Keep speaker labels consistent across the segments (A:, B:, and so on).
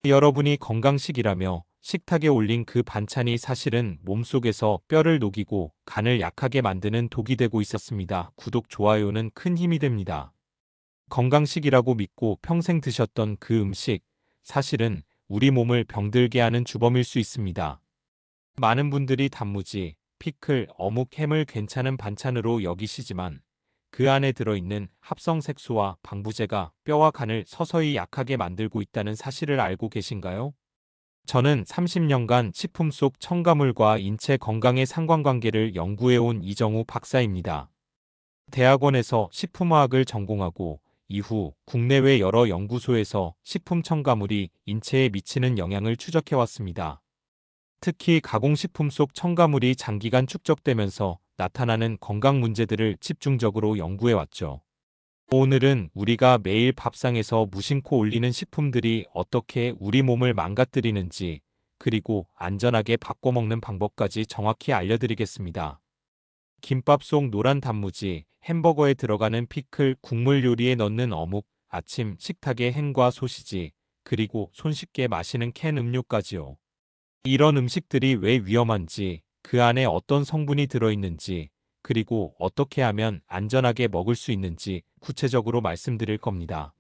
A: 여러분이 건강식이라며 식탁에 올린 그 반찬이 사실은 몸속에서 뼈를 녹이고 간을 약하게 만드는 독이 되고 있었습니다. 구독, 좋아요는 큰 힘이 됩니다. 건강식이라고 믿고 평생 드셨던 그 음식, 사실은 우리 몸을 병들게 하는 주범일 수 있습니다. 많은 분들이 단무지, 피클, 어묵, 햄을 괜찮은 반찬으로 여기시지만 그 안에 들어있는 합성색소와 방부제가 뼈와 간을 서서히 약하게 만들고 있다는 사실을 알고 계신가요? 저는 30년간 식품 속 첨가물과 인체 건강의 상관관계를 연구해온 이정우 박사입니다. 대학원에서 식품화학을 전공하고 이후 국내외 여러 연구소에서 식품 첨가물이 인체에 미치는 영향을 추적해왔습니다. 특히 가공식품 속 첨가물이 장기간 축적되면서 나타나는 건강 문제들을 집중적으로 연구해왔죠. 오늘은 우리가 매일 밥상에서 무심코 올리는 식품들이 어떻게 우리 몸을 망가뜨리는지, 그리고 안전하게 바꿔 먹는 방법까지 정확히 알려드리겠습니다. 김밥 속 노란 단무지, 햄버거에 들어가는 피클, 국물 요리에 넣는 어묵, 아침 식탁의 햄과 소시지, 그리고 손쉽게 마시는 캔 음료까지요. 이런 음식들이 왜 위험한지, 그 안에 어떤 성분이 들어있는지, 그리고 어떻게 하면 안전하게 먹을 수 있는지 구체적으로 말씀드릴 겁니다.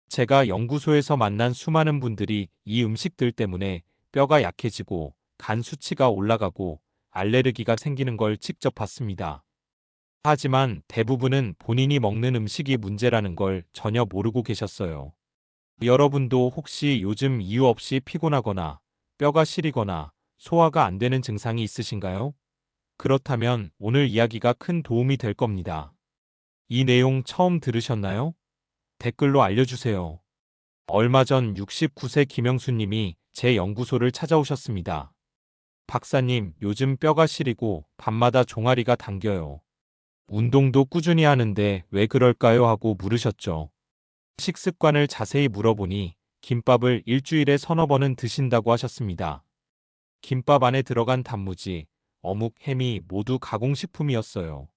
A: 제가 연구소에서 만난 수많은 분들이 이 음식들 때문에 뼈가 약해지고 간 수치가 올라가고 알레르기가 생기는 걸 직접 봤습니다. 하지만 대부분은 본인이 먹는 음식이 문제라는 걸 전혀 모르고 계셨어요. 여러분도 혹시 요즘 이유 없이 피곤하거나 뼈가 시리거나 소화가 안 되는 증상이 있으신가요? 그렇다면 오늘 이야기가 큰 도움이 될 겁니다. 이 내용 처음 들으셨나요? 댓글로 알려주세요. 얼마 전 69세 김영수님이 제 연구소를 찾아오셨습니다. 박사님, 요즘 뼈가 시리고 밤마다 종아리가 당겨요. 운동도 꾸준히 하는데 왜 그럴까요? 하고 물으셨죠. 식습관을 자세히 물어보니 김밥을 일주일에 서너 번은 드신다고 하셨습니다. 김밥 안에 들어간 단무지, 어묵, 햄이 모두 가공식품이었어요.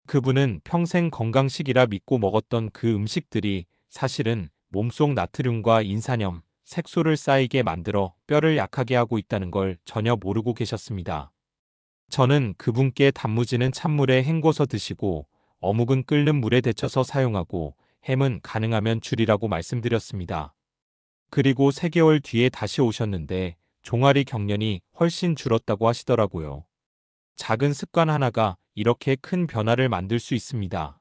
A: 그분은 평생 건강식이라 믿고 먹었던 그 음식들이 사실은 몸속 나트륨과 인산염, 색소를 쌓이게 만들어 뼈를 약하게 하고 있다는 걸 전혀 모르고 계셨습니다. 저는 그분께 단무지는 찬물에 헹궈서 드시고 어묵은 끓는 물에 데쳐서 사용하고 햄은 가능하면 줄이라고 말씀드렸습니다. 그리고 3개월 뒤에 다시 오셨는데 종아리 경련이 훨씬 줄었다고 하시더라고요. 작은 습관 하나가 이렇게 큰 변화를 만들 수 있습니다.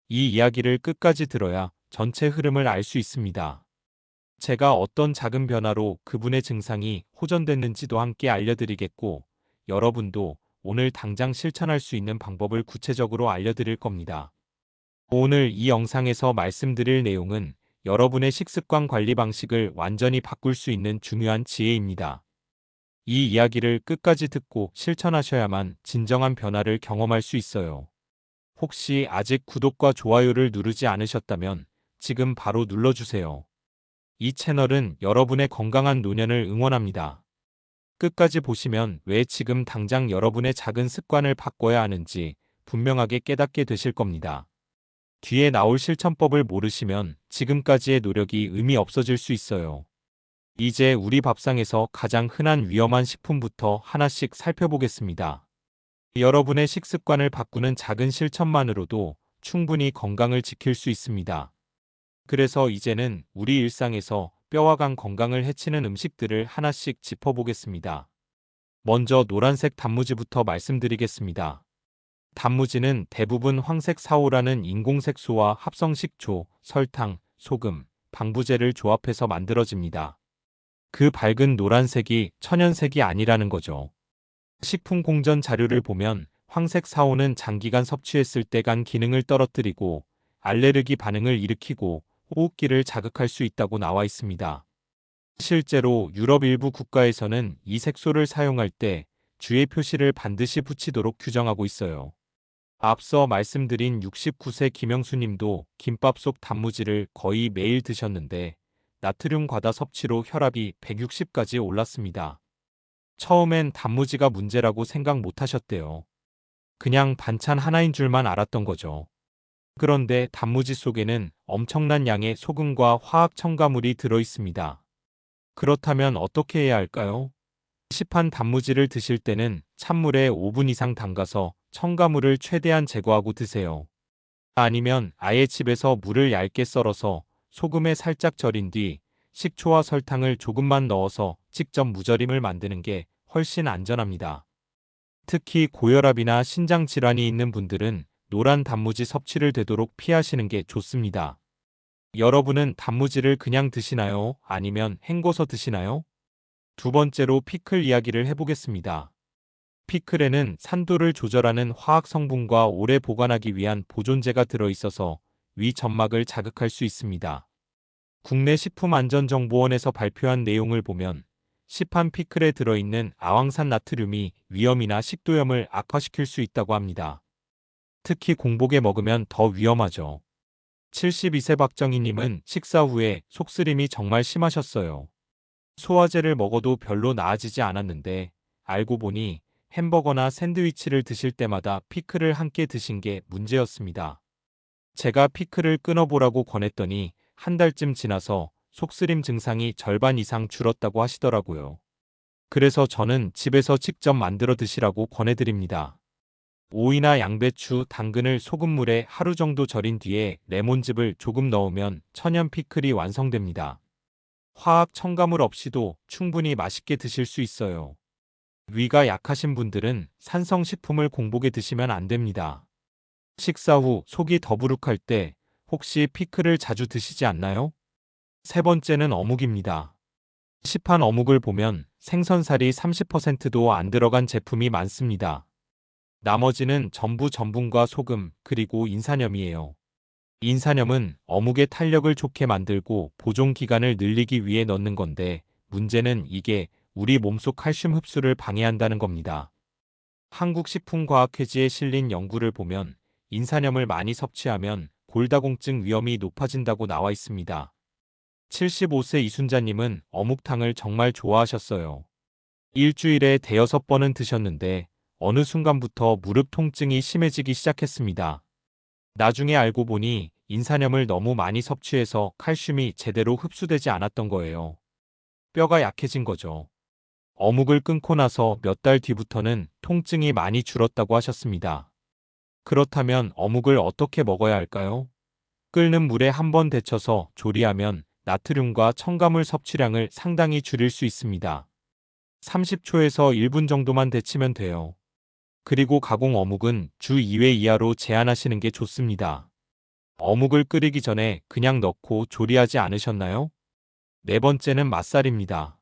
A: 이 이야기를 끝까지 들어야 전체 흐름을 알 수 있습니다. 제가 어떤 작은 변화로 그분의 증상이 호전됐는지도 함께 알려드리겠고, 여러분도 오늘 당장 실천할 수 있는 방법을 구체적으로 알려드릴 겁니다. 오늘 이 영상에서 말씀드릴 내용은 여러분의 식습관 관리 방식을 완전히 바꿀 수 있는 중요한 지혜입니다. 이 이야기를 끝까지 듣고 실천하셔야만 진정한 변화를 경험할 수 있어요. 혹시 아직 구독과 좋아요를 누르지 않으셨다면 지금 바로 눌러주세요. 이 채널은 여러분의 건강한 노년을 응원합니다. 끝까지 보시면 왜 지금 당장 여러분의 작은 습관을 바꿔야 하는지 분명하게 깨닫게 되실 겁니다. 뒤에 나올 실천법을 모르시면 지금까지의 노력이 의미 없어질 수 있어요. 이제 우리 밥상에서 가장 흔한 위험한 식품부터 하나씩 살펴보겠습니다. 여러분의 식습관을 바꾸는 작은 실천만으로도 충분히 건강을 지킬 수 있습니다. 그래서 이제는 우리 일상에서 뼈와 간 건강을 해치는 음식들을 하나씩 짚어보겠습니다. 먼저 노란색 단무지부터 말씀드리겠습니다. 단무지는 대부분 황색 사오라는 인공색소와 합성식초, 설탕, 소금, 방부제를 조합해서 만들어집니다. 그 밝은 노란색이 천연색이 아니라는 거죠. 식품 공전 자료를 보면 황색 사오는 장기간 섭취했을 때 간 기능을 떨어뜨리고 알레르기 반응을 일으키고 호흡기를 자극할 수 있다고 나와 있습니다. 실제로 유럽 일부 국가에서는 이 색소를 사용할 때 주의 표시를 반드시 붙이도록 규정하고 있어요. 앞서 말씀드린 69세 김영수님도 김밥 속 단무지를 거의 매일 드셨는데 나트륨 과다 섭취로 혈압이 160까지 올랐습니다. 처음엔 단무지가 문제라고 생각 못 하셨대요. 그냥 반찬 하나인 줄만 알았던 거죠. 그런데 단무지 속에는 엄청난 양의 소금과 화학 첨가물이 들어 있습니다. 그렇다면 어떻게 해야 할까요? 시판 단무지를 드실 때는 찬물에 5분 이상 담가서 첨가물을 최대한 제거하고 드세요. 아니면 아예 집에서 물을 얇게 썰어서 소금에 살짝 절인 뒤 식초와 설탕을 조금만 넣어서 직접 무절임을 만드는 게 훨씬 안전합니다. 특히 고혈압이나 신장 질환이 있는 분들은 노란 단무지 섭취를 되도록 피하시는 게 좋습니다. 여러분은 단무지를 그냥 드시나요? 아니면 헹궈서 드시나요? 두 번째로 피클 이야기를 해보겠습니다. 피클에는 산도를 조절하는 화학 성분과 오래 보관하기 위한 보존제가 들어있어서 위 점막을 자극할 수 있습니다. 국내 식품안전정보원에서 발표한 내용을 보면 시판 피클에 들어있는 아황산 나트륨이 위염이나 식도염을 악화시킬 수 있다고 합니다. 특히 공복에 먹으면 더 위험하죠. 72세 박정희님은 식사 후에 속쓰림이 정말 심하셨어요. 소화제를 먹어도 별로 나아지지 않았는데 알고 보니 햄버거나 샌드위치를 드실 때마다 피클을 함께 드신 게 문제였습니다. 제가 피클을 끊어보라고 권했더니 한 달쯤 지나서 속쓰림 증상이 절반 이상 줄었다고 하시더라고요. 그래서 저는 집에서 직접 만들어 드시라고 권해드립니다. 오이나 양배추, 당근을 소금물에 하루 정도 절인 뒤에 레몬즙을 조금 넣으면 천연 피클이 완성됩니다. 화학 첨가물 없이도 충분히 맛있게 드실 수 있어요. 위가 약하신 분들은 산성식품을 공복에 드시면 안 됩니다. 식사 후 속이 더부룩할 때 혹시 피클을 자주 드시지 않나요? 세 번째는 어묵입니다. 시판 어묵을 보면 생선살이 30%도 안 들어간 제품이 많습니다. 나머지는 전부 전분과 소금 그리고 인산염이에요. 인산염은 어묵의 탄력을 좋게 만들고 보존 기간을 늘리기 위해 넣는 건데 문제는 이게 우리 몸속 칼슘 흡수를 방해한다는 겁니다. 한국식품과학회지에 실린 연구를 보면 인산염을 많이 섭취하면 골다공증 위험이 높아진다고 나와 있습니다. 75세 이순자님은 어묵탕을 정말 좋아하셨어요. 일주일에 대여섯 번은 드셨는데 어느 순간부터 무릎 통증이 심해지기 시작했습니다. 나중에 알고 보니 인산염을 너무 많이 섭취해서 칼슘이 제대로 흡수되지 않았던 거예요. 뼈가 약해진 거죠. 어묵을 끊고 나서 몇 달 뒤부터는 통증이 많이 줄었다고 하셨습니다. 그렇다면 어묵을 어떻게 먹어야 할까요? 끓는 물에 한번 데쳐서 조리하면 나트륨과 첨가물 섭취량을 상당히 줄일 수 있습니다. 30초에서 1분 정도만 데치면 돼요. 그리고 가공 어묵은 주 2회 이하로 제한하시는 게 좋습니다. 어묵을 끓이기 전에 그냥 넣고 조리하지 않으셨나요? 네 번째는 맛살입니다.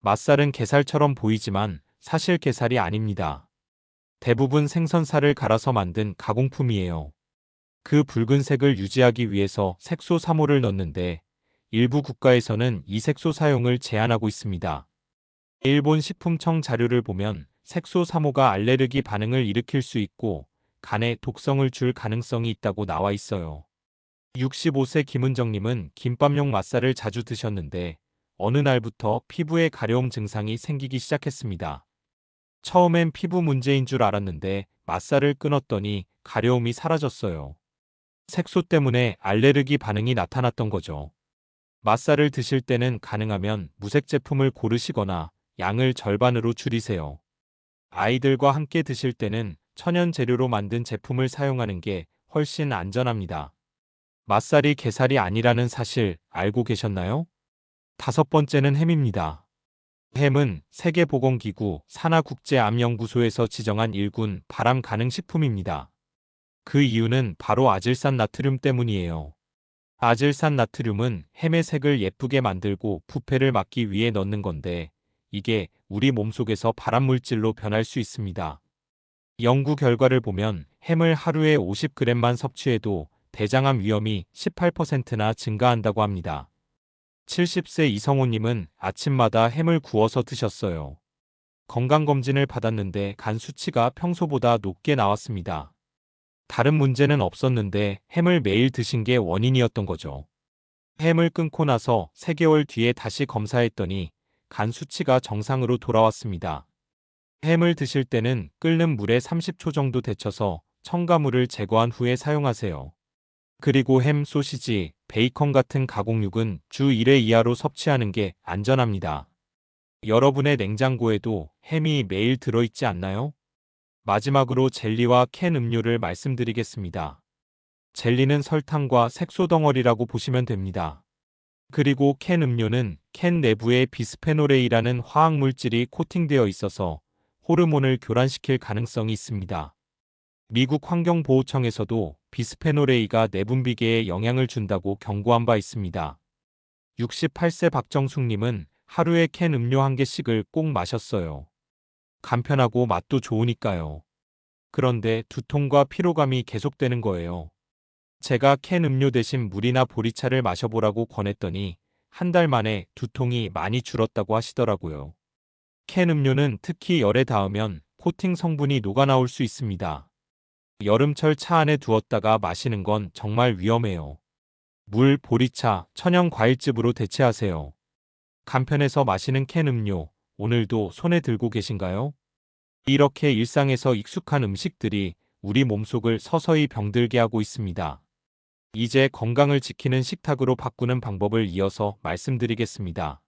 A: 맛살은 게살처럼 보이지만 사실 게살이 아닙니다. 대부분 생선살을 갈아서 만든 가공품이에요. 그 붉은색을 유지하기 위해서 색소사모를 넣는데 일부 국가에서는 이 색소 사용을 제한하고 있습니다. 일본 식품청 자료를 보면 색소사모가 알레르기 반응을 일으킬 수 있고 간에 독성을 줄 가능성이 있다고 나와 있어요. 65세 김은정님은 김밥용 맛살을 자주 드셨는데 어느 날부터 피부에 가려움 증상이 생기기 시작했습니다. 처음엔 피부 문제인 줄 알았는데 맛살을 끊었더니 가려움이 사라졌어요. 색소 때문에 알레르기 반응이 나타났던 거죠. 맛살을 드실 때는 가능하면 무색 제품을 고르시거나 양을 절반으로 줄이세요. 아이들과 함께 드실 때는 천연 재료로 만든 제품을 사용하는 게 훨씬 안전합니다. 맛살이 게살이 아니라는 사실 알고 계셨나요? 다섯 번째는 햄입니다. 햄은 세계보건기구 산하국제암연구소에서 지정한 1군 발암 가능 식품입니다. 그 이유는 바로 아질산 나트륨 때문이에요. 아질산 나트륨은 햄의 색을 예쁘게 만들고 부패를 막기 위해 넣는 건데 이게 우리 몸속에서 발암물질로 변할 수 있습니다. 연구 결과를 보면 햄을 하루에 50g만 섭취해도 대장암 위험이 18%나 증가한다고 합니다. 70세 이성호님은 아침마다 햄을 구워서 드셨어요. 건강검진을 받았는데 간 수치가 평소보다 높게 나왔습니다. 다른 문제는 없었는데 햄을 매일 드신 게 원인이었던 거죠. 햄을 끊고 나서 3개월 뒤에 다시 검사했더니 간 수치가 정상으로 돌아왔습니다. 햄을 드실 때는 끓는 물에 30초 정도 데쳐서 첨가물을 제거한 후에 사용하세요. 그리고 햄, 소시지, 베이컨 같은 가공육은 주 1회 이하로 섭취하는 게 안전합니다. 여러분의 냉장고에도 햄이 매일 들어있지 않나요? 마지막으로 젤리와 캔 음료를 말씀드리겠습니다. 젤리는 설탕과 색소 덩어리라고 보시면 됩니다. 그리고 캔 음료는 캔 내부에 비스페놀 A라는 화학물질이 코팅되어 있어서 호르몬을 교란시킬 가능성이 있습니다. 미국 환경보호청에서도 비스페놀 A가 내분비계에 영향을 준다고 경고한 바 있습니다. 68세 박정숙님은 하루에 캔 음료 1개씩을 꼭 마셨어요. 간편하고 맛도 좋으니까요. 그런데 두통과 피로감이 계속되는 거예요. 제가 캔 음료 대신 물이나 보리차를 마셔보라고 권했더니 한 달 만에 두통이 많이 줄었다고 하시더라고요. 캔 음료는 특히 열에 닿으면 코팅 성분이 녹아나올 수 있습니다. 여름철 차 안에 두었다가 마시는 건 정말 위험해요. 물, 보리차, 천연 과일즙으로 대체하세요. 간편해서 마시는 캔 음료, 오늘도 손에 들고 계신가요? 이렇게 일상에서 익숙한 음식들이 우리 몸속을 서서히 병들게 하고 있습니다. 이제 건강을 지키는 식탁으로 바꾸는 방법을 이어서 말씀드리겠습니다.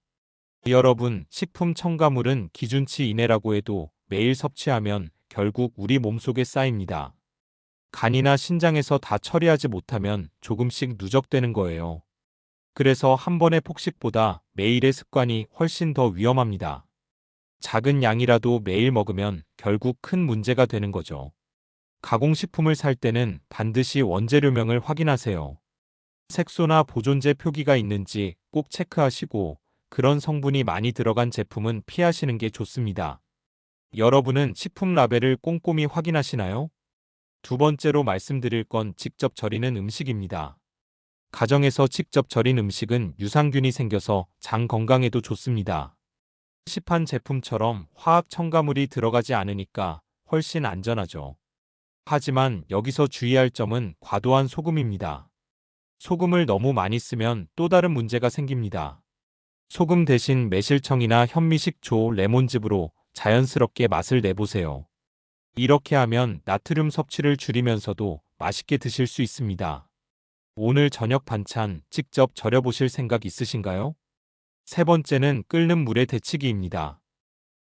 A: 여러분, 식품 첨가물은 기준치 이내라고 해도 매일 섭취하면 결국 우리 몸속에 쌓입니다. 간이나 신장에서 다 처리하지 못하면 조금씩 누적되는 거예요. 그래서 한 번의 폭식보다 매일의 습관이 훨씬 더 위험합니다. 작은 양이라도 매일 먹으면 결국 큰 문제가 되는 거죠. 가공식품을 살 때는 반드시 원재료명을 확인하세요. 색소나 보존제 표기가 있는지 꼭 체크하시고 그런 성분이 많이 들어간 제품은 피하시는 게 좋습니다. 여러분은 식품 라벨을 꼼꼼히 확인하시나요? 두 번째로 말씀드릴 건 직접 절이는 음식입니다. 가정에서 직접 절인 음식은 유산균이 생겨서 장 건강에도 좋습니다. 시판 제품처럼 화학 첨가물이 들어가지 않으니까 훨씬 안전하죠. 하지만 여기서 주의할 점은 과도한 소금입니다. 소금을 너무 많이 쓰면 또 다른 문제가 생깁니다. 소금 대신 매실청이나 현미식초, 레몬즙으로 자연스럽게 맛을 내보세요. 이렇게 하면 나트륨 섭취를 줄이면서도 맛있게 드실 수 있습니다. 오늘 저녁 반찬 직접 절여보실 생각 있으신가요? 세 번째는 끓는 물의 데치기입니다.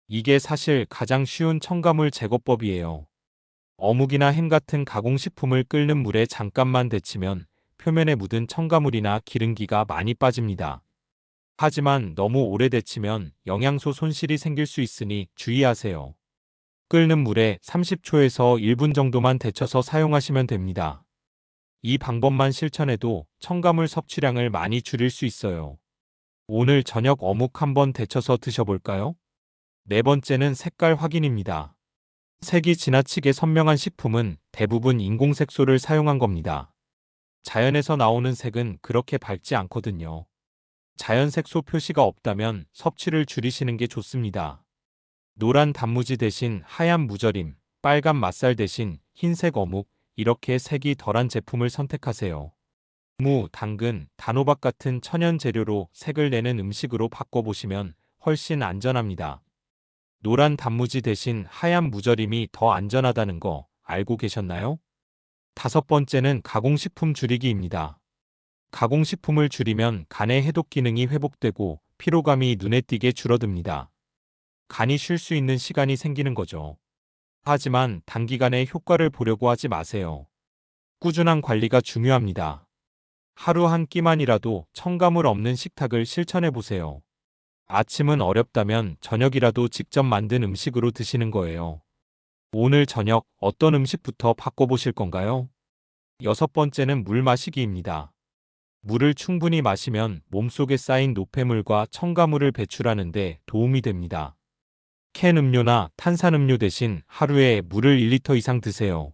A: 이게 사실 가장 쉬운 첨가물 제거법이에요. 어묵이나 햄 같은 가공식품을 끓는 물에 잠깐만 데치면 표면에 묻은 첨가물이나 기름기가 많이 빠집니다. 하지만 너무 오래 데치면 영양소 손실이 생길 수 있으니 주의하세요. 끓는 물에 30초에서 1분 정도만 데쳐서 사용하시면 됩니다. 이 방법만 실천해도 첨가물 섭취량을 많이 줄일 수 있어요. 오늘 저녁 어묵 한번 데쳐서 드셔볼까요? 네 번째는 색깔 확인입니다. 색이 지나치게 선명한 식품은 대부분 인공색소를 사용한 겁니다. 자연에서 나오는 색은 그렇게 밝지 않거든요. 자연색소 표시가 없다면 섭취를 줄이시는 게 좋습니다. 노란 단무지 대신 하얀 무절임, 빨간 맛살 대신 흰색 어묵, 이렇게 색이 덜한 제품을 선택하세요. 무, 당근, 단호박 같은 천연 재료로 색을 내는 음식으로 바꿔보시면 훨씬 안전합니다. 노란 단무지 대신 하얀 무절임이 더 안전하다는 거 알고 계셨나요? 다섯 번째는 가공식품 줄이기입니다. 가공식품을 줄이면 간의 해독 기능이 회복되고 피로감이 눈에 띄게 줄어듭니다. 간이 쉴 수 있는 시간이 생기는 거죠. 하지만 단기간에 효과를 보려고 하지 마세요. 꾸준한 관리가 중요합니다. 하루 한 끼만이라도 첨가물 없는 식탁을 실천해 보세요. 아침은 어렵다면 저녁이라도 직접 만든 음식으로 드시는 거예요. 오늘 저녁 어떤 음식부터 바꿔보실 건가요? 여섯 번째는 물 마시기입니다. 물을 충분히 마시면 몸속에 쌓인 노폐물과 첨가물을 배출하는 데 도움이 됩니다. 캔 음료나 탄산음료 대신 하루에 물을 1리터 이상 드세요.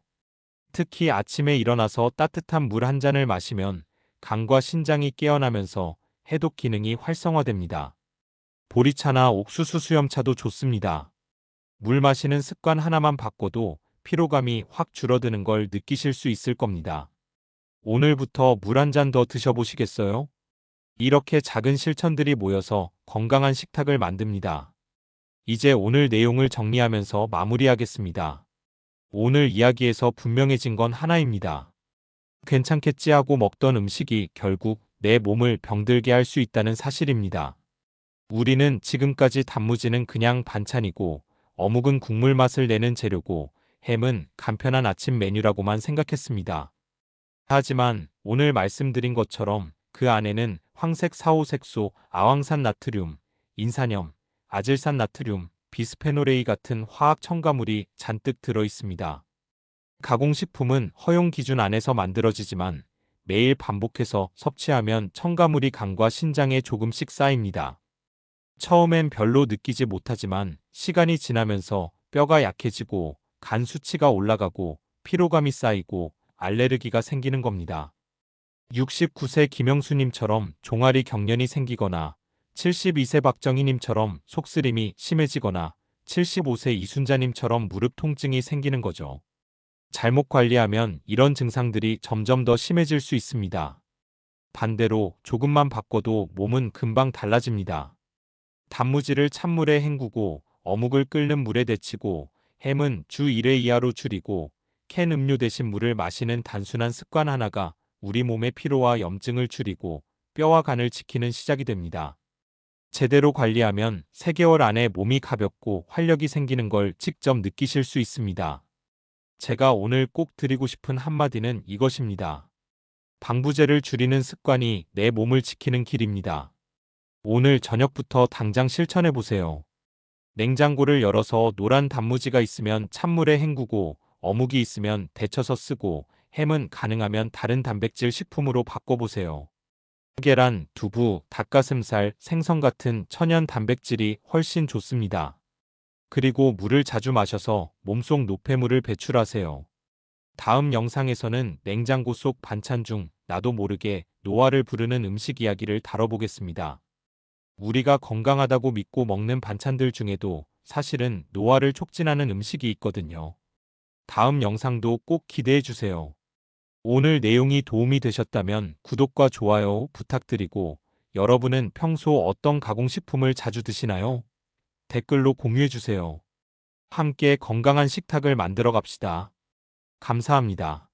A: 특히 아침에 일어나서 따뜻한 물 한 잔을 마시면 간과 신장이 깨어나면서 해독 기능이 활성화됩니다. 보리차나 옥수수 수염차도 좋습니다. 물 마시는 습관 하나만 바꿔도 피로감이 확 줄어드는 걸 느끼실 수 있을 겁니다. 오늘부터 물 한 잔 더 드셔보시겠어요? 이렇게 작은 실천들이 모여서 건강한 식탁을 만듭니다. 이제 오늘 내용을 정리하면서 마무리하겠습니다. 오늘 이야기에서 분명해진 건 하나입니다. 괜찮겠지 하고 먹던 음식이 결국 내 몸을 병들게 할 수 있다는 사실입니다. 우리는 지금까지 단무지는 그냥 반찬이고, 어묵은 국물 맛을 내는 재료고, 햄은 간편한 아침 메뉴라고만 생각했습니다. 하지만 오늘 말씀드린 것처럼 그 안에는 황색 사호색소, 아황산 나트륨, 인산염, 아질산 나트륨, 비스페놀 A 같은 화학 첨가물이 잔뜩 들어 있습니다. 가공식품은 허용 기준 안에서 만들어지지만 매일 반복해서 섭취하면 첨가물이 간과 신장에 조금씩 쌓입니다. 처음엔 별로 느끼지 못하지만 시간이 지나면서 뼈가 약해지고 간 수치가 올라가고 피로감이 쌓이고 알레르기가 생기는 겁니다. 69세 김영수님처럼 종아리 경련이 생기거나 72세 박정희님처럼 속쓰림이 심해지거나 75세 이순자님처럼 무릎 통증이 생기는 거죠. 잘못 관리하면 이런 증상들이 점점 더 심해질 수 있습니다. 반대로 조금만 바꿔도 몸은 금방 달라집니다. 단무지를 찬물에 헹구고 어묵을 끓는 물에 데치고 햄은 주 1회 이하로 줄이고 캔 음료 대신 물을 마시는 단순한 습관 하나가 우리 몸의 피로와 염증을 줄이고 뼈와 간을 지키는 시작이 됩니다. 제대로 관리하면 3개월 안에 몸이 가볍고 활력이 생기는 걸 직접 느끼실 수 있습니다. 제가 오늘 꼭 드리고 싶은 한마디는 이것입니다. 방부제를 줄이는 습관이 내 몸을 지키는 길입니다. 오늘 저녁부터 당장 실천해 보세요. 냉장고를 열어서 노란 단무지가 있으면 찬물에 헹구고 어묵이 있으면 데쳐서 쓰고 햄은 가능하면 다른 단백질 식품으로 바꿔보세요. 계란, 두부, 닭가슴살, 생선 같은 천연 단백질이 훨씬 좋습니다. 그리고 물을 자주 마셔서 몸속 노폐물을 배출하세요. 다음 영상에서는 냉장고 속 반찬 중 나도 모르게 노화를 부르는 음식 이야기를 다뤄보겠습니다. 우리가 건강하다고 믿고 먹는 반찬들 중에도 사실은 노화를 촉진하는 음식이 있거든요. 다음 영상도 꼭 기대해 주세요. 오늘 내용이 도움이 되셨다면 구독과 좋아요 부탁드리고 여러분은 평소 어떤 가공식품을 자주 드시나요? 댓글로 공유해 주세요. 함께 건강한 식탁을 만들어 갑시다. 감사합니다.